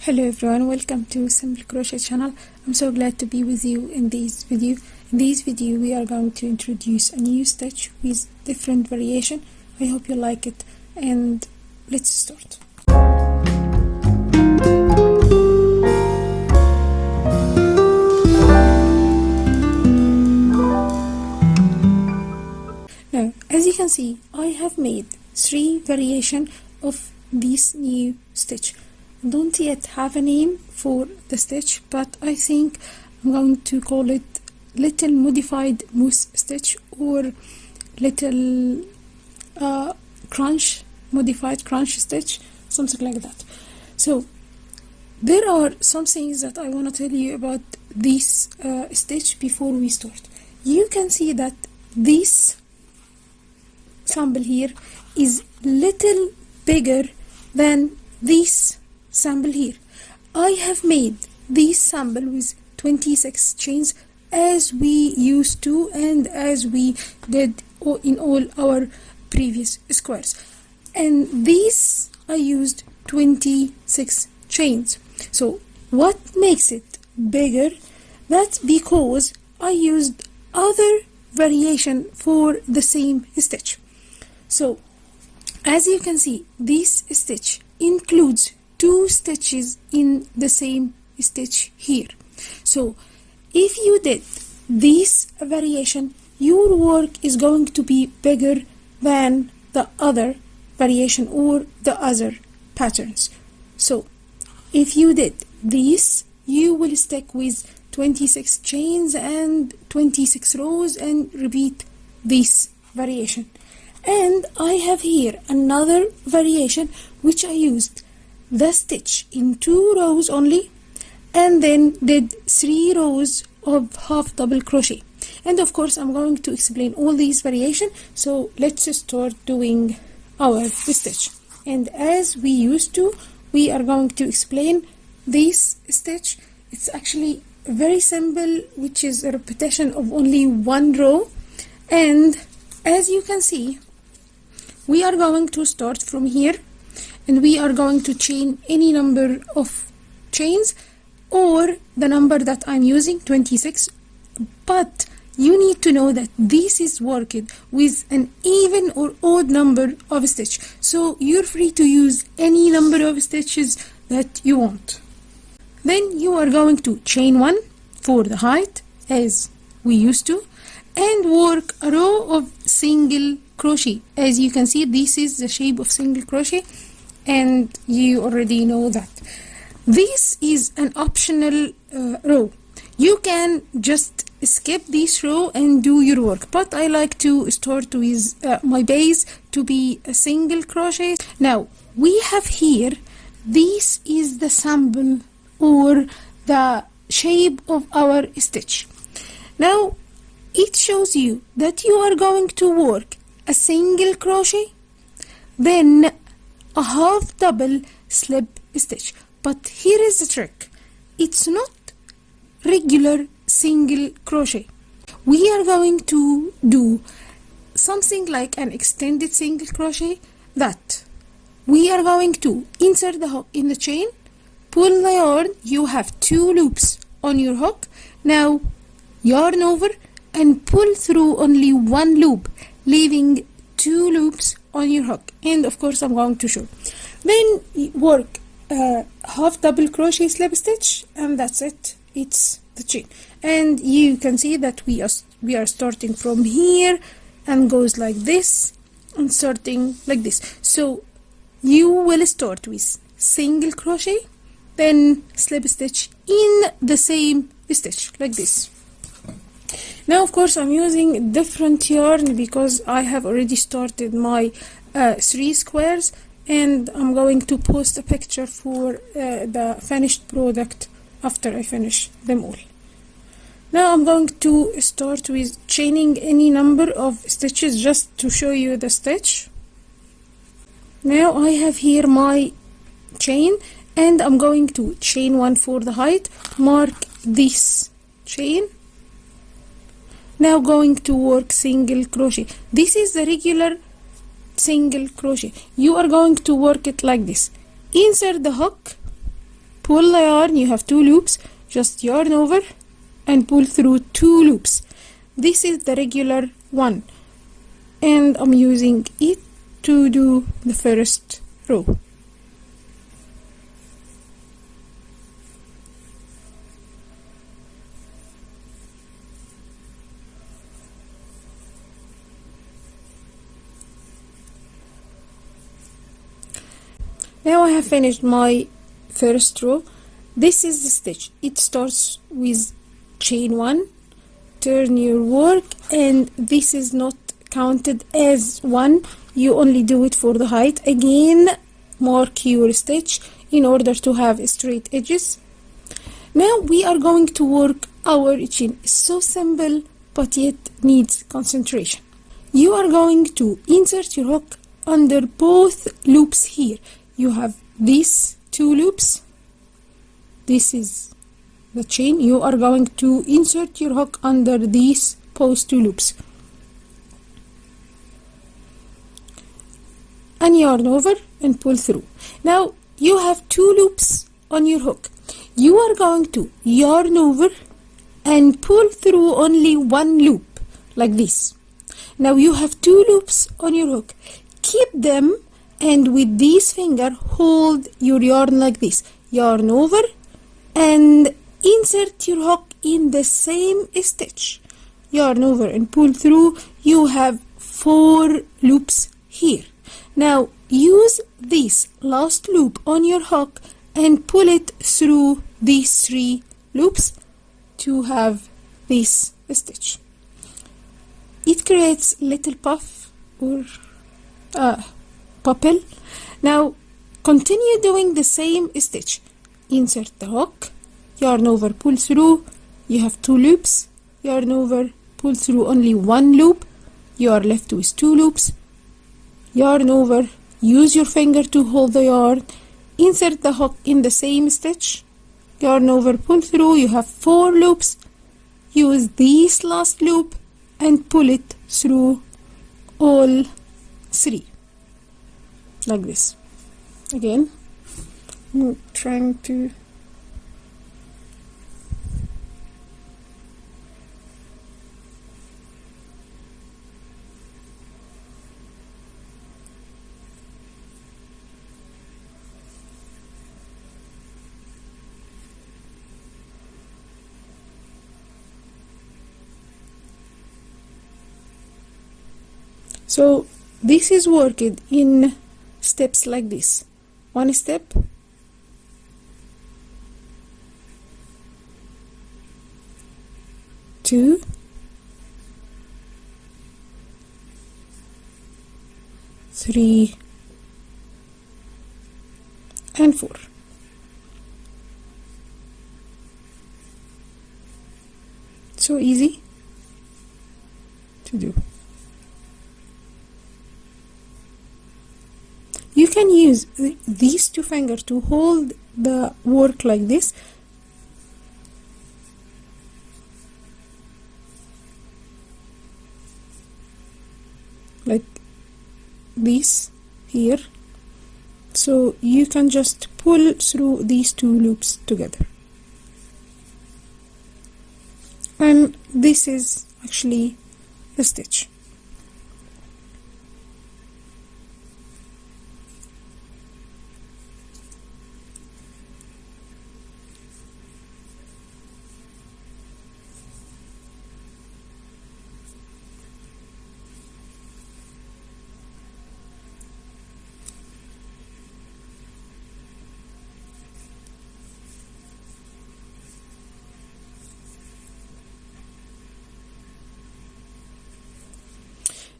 Hello everyone, welcome to Simple Crochet channel. I'm so glad to be with you in this video. In this video we are going to introduce a new stitch with different variation. I hope you like it and let's start. Now, as you can see, I have made 3 variations of this new stitch. Don't yet have a name for the stitch, but I think I'm going to call it little modified moose stitch or little modified crunch stitch, something like that. So there are some things that I want to tell you about this stitch before we start. You can see that this sample here is little bigger than this sample here. I have made this sample with 26 chains as we used to and as we did in all our previous squares, and this I used 26 chains. So what makes it bigger? That's because I used other variation for the same stitch. So as you can see, this stitch includes 2 stitches in the same stitch here. So if you did this variation, your work is going to be bigger than the other variation or the other patterns. So if you did this, you will stick with 26 chains and 26 rows and repeat this variation. And I have here another variation which I used the stitch in 2 rows only and then did 3 rows of half double crochet. And of course I'm going to explain all these variations, so let's start doing our stitch. And as we used to, we are going to explain this stitch. It's actually very simple, which is a repetition of only 1 row. And as you can see, we are going to start from here and we are going to chain any number of chains or the number that I'm using, 26, but you need to know that this is working with an even or odd number of stitches, so you're free to use any number of stitches that you want. Then you are going to chain 1 for the height as we used to and work a row of single crochet. As you can see, this is the shape of single crochet and you already know that. This is an optional row. You can just skip this row and do your work, but I like to start with my base to be a single crochet. Now we have here, this is the sample or the shape of our stitch. Now it shows you that you are going to work a single crochet, then a half double slip stitch. But here is the trick. It's not regular single crochet. We are going to do something like an extended single crochet, that we are going to insert the hook in the chain, pull the yarn, you have 2 loops on your hook. Now yarn over and pull through only 1 loop, leaving 2 loops on your hook. And of course I'm going to show. Then work half double crochet slip stitch and that's it. It's the chain. And you can see that we are starting from here and goes like this and starting like this. So you will start with single crochet, then slip stitch in the same stitch like this. Now of course I'm using different yarn because I have already started my 3 squares, and I'm going to post a picture for the finished product after I finish them all. Now I'm going to start with chaining any number of stitches just to show you the stitch. Now I have here my chain and I'm going to chain 1 for the height, mark this chain. Now going to work single crochet. This is the regular single crochet. You are going to work it like this. Insert the hook pull the yarn, you have 2 loops, just yarn over and pull through 2 loops. This is the regular one, and I'm using it to do the first row. Now I have finished my first row. This is the stitch. It starts with chain 1, turn your work, and this is not counted as 1. You only do it for the height. Again, mark your stitch in order to have straight edges. Now we are going to work our chain. It's so simple, but yet needs concentration. You are going to insert your hook under both loops here. You have these 2 loops. This is the chain. You are going to insert your hook under these post 2 loops and yarn over and pull through. Now you have 2 loops on your hook. You are going to yarn over and pull through only 1 loop like this. Now you have 2 loops on your hook. Keep them, and with these finger hold your yarn like this. Yarn over and insert your hook in the same stitch. Yarn over and pull through. You have 4 loops here. Now use this last loop on your hook and pull it through these 3 loops to have this stitch. It creates little puff or pupil. Now continue doing the same stitch. Insert the hook, yarn over, pull through. You have 2 loops. Yarn over, pull through only 1 loop. You are left with 2 loops. Yarn over, use your finger to hold the yarn. Insert the hook in the same stitch. Yarn over, pull through. You have 4 loops. Use this last loop and pull it through all 3 like this. Again, I'm trying to so this is worked in steps like this. 1 step, 2, 3, and 4. So easy to do. You can use these 2 fingers to hold the work like this. Like this here. So you can just pull through these 2 loops together. And this is actually the stitch.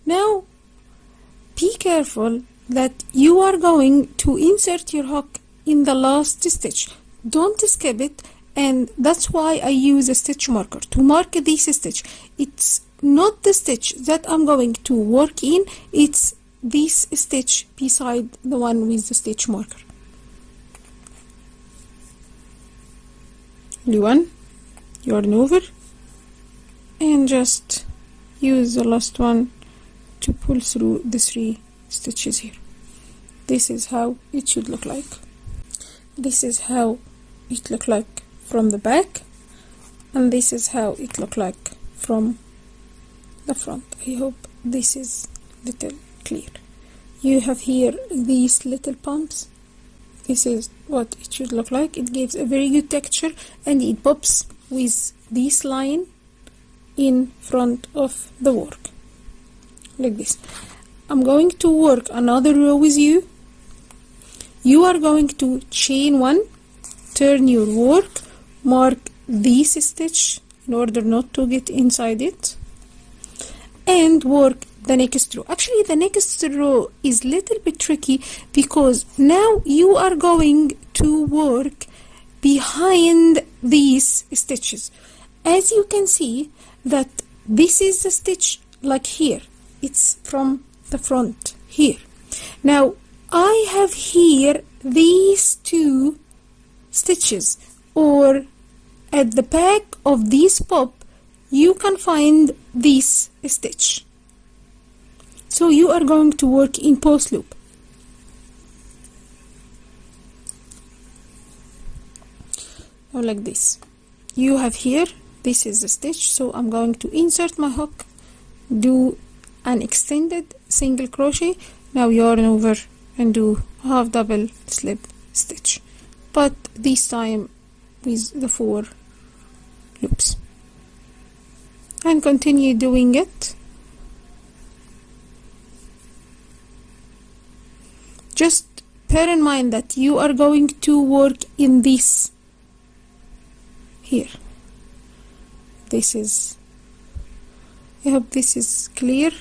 Now be careful that you are going to insert your hook in the last stitch. Don't skip it, and that's why I use a stitch marker to mark this stitch. It's not the stitch that I'm going to work in, it's this stitch beside the one with the stitch marker. Only 1, yarn over, and just use the last one to pull through the 3 stitches here. This is how it should look like. This is how it look like from the back, and this is how it look like from the front. I hope this is little clear. You have here these little pumps. This is what it should look like. It gives a very good texture, and it pops with this line in front of the work like this. I'm going to work another row with you. You are going to chain one, turn your work, mark this stitch in order not to get inside it, and work the next row. Actually, the next row is little bit tricky because now you are going to work behind these stitches. As you can see that this is the stitch like here. It's from the front here. Now I have here these two stitches, or at the back of this pop you can find this stitch. So you are going to work in post loop. Now like this. You have here, this is the stitch, so I'm going to insert my hook, do an extended single crochet, now yarn over and do half double slip stitch, but this time with the 4 loops, and continue doing it. Just bear in mind that you are going to work in this here. This is, I hope this is clear.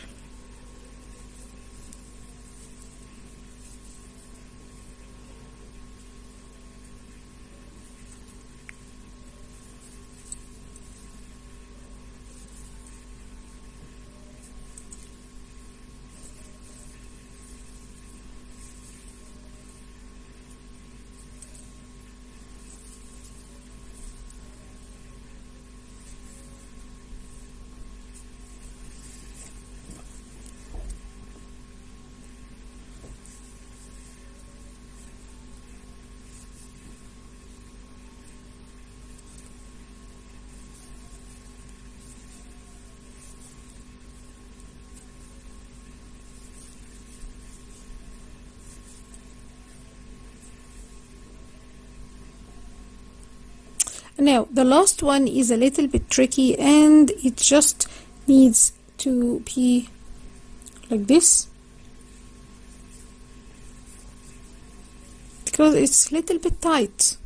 Now the last one is a little bit tricky, and it just needs to be like this because it's a little bit tight.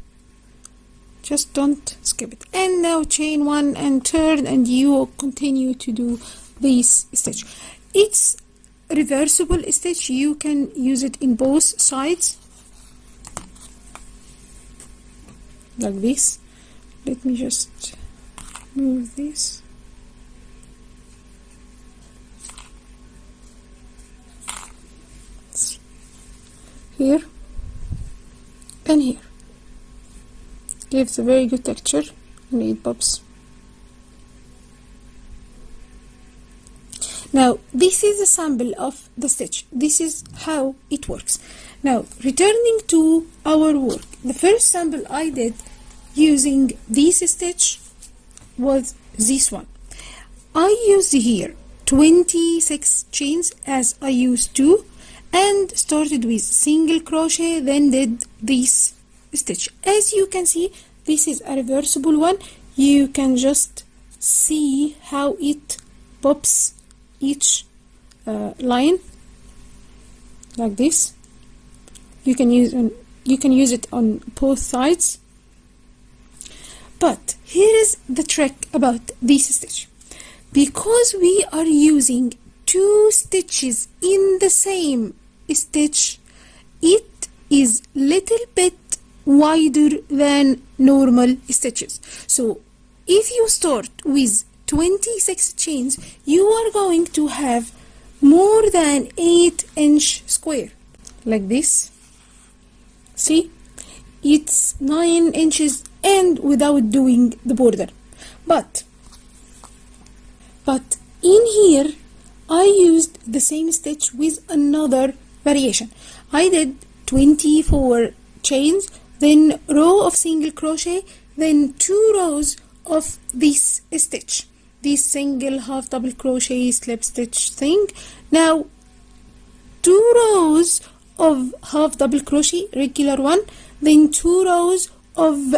Just don't skip it. And now chain one and turn, and you continue to do this stitch. It's reversible stitch, you can use it in both sides like this. Let me just move this. Here and here. Gives a very good texture and it pops. Now this is a sample of the stitch. This is how it works. Now returning to our work, the first sample I did using this stitch was this one. I used here 26 chains as I used to, and started with single crochet, then did this stitch. As you can see, this is a reversible one. You can just see how it pops each line like this. You can use it on both sides. But here is the trick about this stitch. Because we are using 2 stitches in the same stitch, it is little bit wider than normal stitches. So if you start with 26 chains, you are going to have more than 8-inch square like this. See, it's 9 inches and without doing the border. But in here I used the same stitch with another variation. I did 24 chains, then row of single crochet, then 2 rows of this stitch, this single half double crochet slip stitch thing. Now 2 rows of half double crochet, regular one, then 2 rows of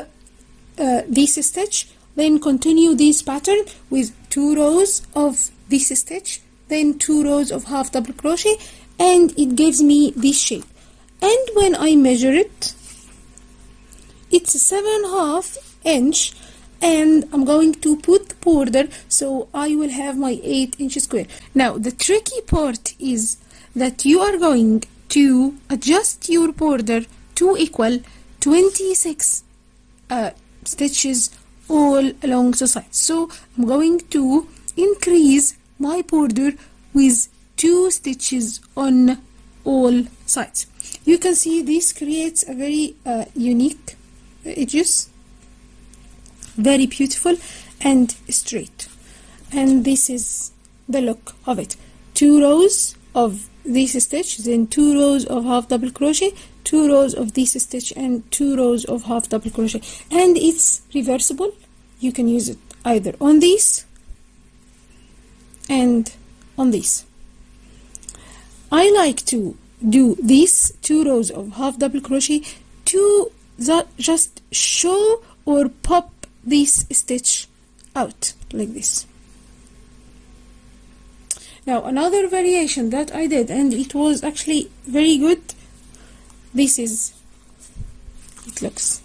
this stitch, then continue this pattern with 2 rows of this stitch, then 2 rows of half double crochet, and it gives me this shape. And when I measure it, it's 7.5 inch, and I'm going to put the border, so I will have my 8 inch square. Now the tricky part is that you are going to adjust your border to equal 26 stitches all along the side. So I'm going to increase my border with 2 stitches on all sides. You can see this creates a very unique edges, very beautiful and straight, and this is the look of it. 2 rows of this stitch, then 2 rows of half double crochet, 2 rows of this stitch, and 2 rows of half double crochet, and it's reversible. You can use it either on this and on this. I like to do these 2 rows of half double crochet to just show or pop this stitch out like this. Now another variation that I did, and it was actually very good, this is it looks.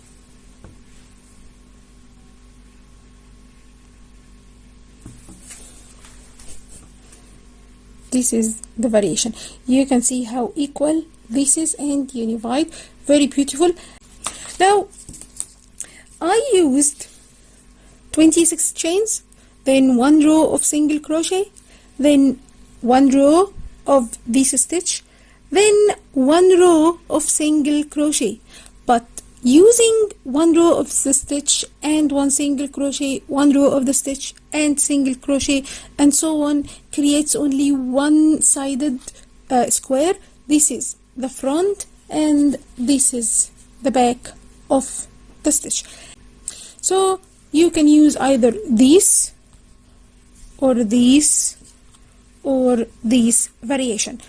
This is the variation. You can see how equal this is and unified, very beautiful. Now I used 26 chains, then 1 row of single crochet, then 1 row of this stitch, then 1 row of single crochet. But using 1 row of the stitch and 1 single crochet, 1 row of the stitch and single crochet, and so on, creates only one-sided square. This is the front and this is the back of the stitch. So you can use either this or this or this variation.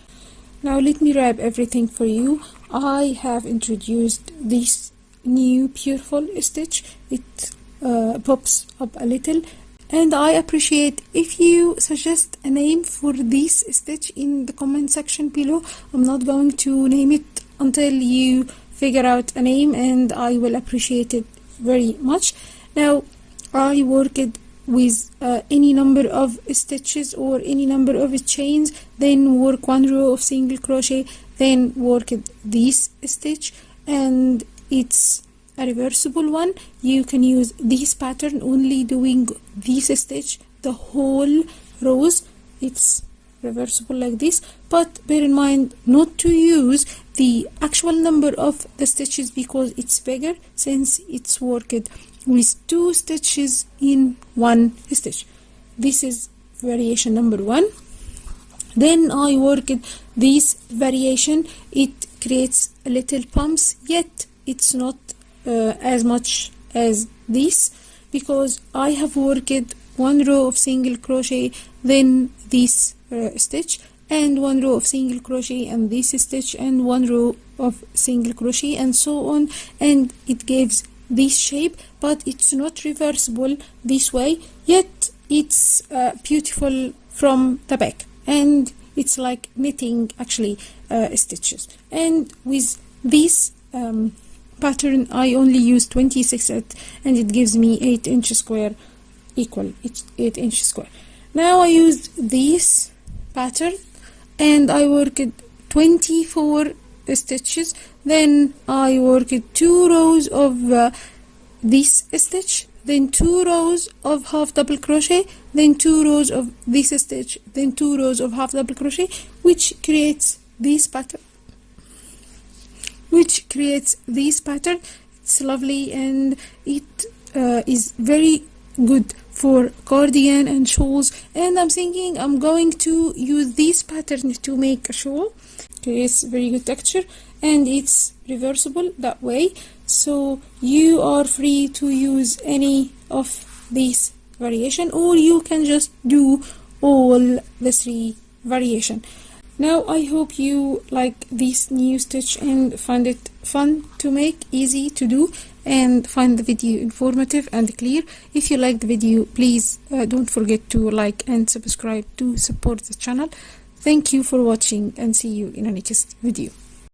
Now let me wrap everything for you. I have introduced this new beautiful stitch. It pops up a little, and I appreciate if you suggest a name for this stitch in the comment section below. I'm not going to name it until you figure out a name, and I will appreciate it very much. Now I worked with any number of stitches or any number of chains, then work 1 row of single crochet, then work this stitch, and it's a reversible one. You can use this pattern only doing this stitch the whole rows. It's reversible like this, but bear in mind not to use the actual number of the stitches because it's bigger, since it's worked with 2 stitches in 1 stitch. This is variation number 1. Then I worked this variation. It creates a little bumps, yet it's not as much as this, because I have worked 1 row of single crochet, then this stitch, and 1 row of single crochet and this stitch, and 1 row of single crochet, and so on, and it gives this shape, but it's not reversible this way, yet it's beautiful from the back, and it's like knitting actually stitches. And with this pattern I only use 26 and it gives me 8 inch square, equal 8 inch square. Now I used this pattern and I worked 24 stitches, then I worked 2 rows of this stitch, then 2 rows of half double crochet, then 2 rows of this stitch, then 2 rows of half double crochet, which creates this pattern. It's lovely, and it is very good for cardigan and shawls, and I'm thinking I'm going to use this pattern to make a shawl. Creates very good texture, and it's reversible that way. So you are free to use any of these variation, or you can just do all the 3 variation. Now I hope you like this new stitch and find it fun to make, easy to do, and find the video informative and clear. If you like the video, please don't forget to like and subscribe to support the channel. Thank you for watching, and see you in the next video.